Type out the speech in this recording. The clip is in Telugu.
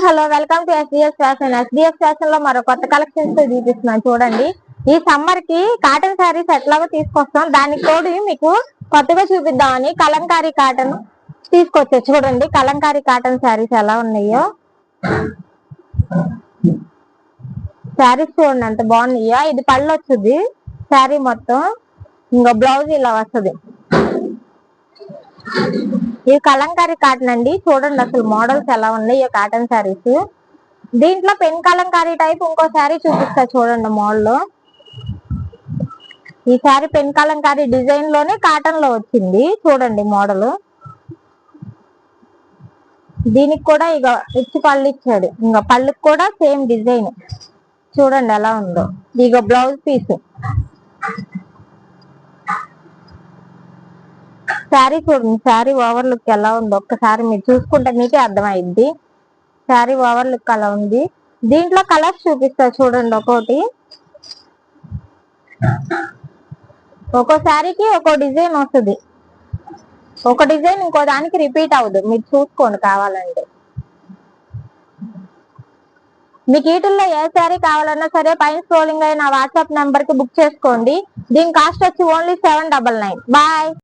Hello, welcome to SDS fashion. SDS fashion లో మరో కొత్త కలెక్షన్స్ తో చూపిస్తున్నాను చూడండి. ఈ సమ్మర్ కి కాటన్ శారీస్ ఎట్లాగో తీసుకొస్తాం, దానికి తోడు మీకు కొత్తగా చూపిద్దామని కలంకారీ కాటన్ తీసుకొచ్చా. చూడండి కలంకారీ కాటన్ శారీస్ ఎలా ఉన్నాయో. శారీస్ చూడండి ఎంత బాగున్నాయో. ఇది పళ్ళు వచ్చుద్ది శారీ మొత్తం, ఇంకా బ్లౌజ్ ఇలా వస్తుంది. ఇది కలంకారీ కాటన్ అండి. చూడండి అసలు మోడల్స్ ఎలా ఉన్నాయి ఈ కాటన్ శారీస్. దీంట్లో పెన్ కలంకారీ టైప్ ఇంకో శారీ చూపిస్తా చూడండి మోడల్. ఈ శారీ పెన్ కలంకారీ డిజైన్ లోనే కాటన్ లో వచ్చింది చూడండి మోడల్. దీనికి కూడా ఇక ఇచ్చి పళ్ళు ఇచ్చాడు, ఇంకా పళ్ళుకి కూడా సేమ్ డిజైన్ చూడండి ఎలా ఉందో. ఇక బ్లౌజ్ పీస్ శారీ చూడండి, శారీ ఓవర్ లుక్ ఎలా ఉందో ఒక్కసారి మీరు చూసుకుంటే మీకే అర్థమైంది. శారీ ఓవర్ లుక్ అలా ఉంది. దీంట్లో కలర్స్ చూపిస్తా చూడండి. ఒక్కో శారీకి ఒక్కో డిజైన్ వస్తుంది. ఒక డిజైన్ ఇంకో దానికి రిపీట్ అవ్వదు, మీరు చూసుకోండి కావాలంటే. మీకు వీటిల్లో ఏ శారీ కావాలన్నా సరే పైన స్క్రోలింగ్ అయిన వాట్సాప్ నెంబర్ కి బుక్ చేసుకోండి. దీని కాస్ట్ వచ్చి ఓన్లీ 799. బాయ్.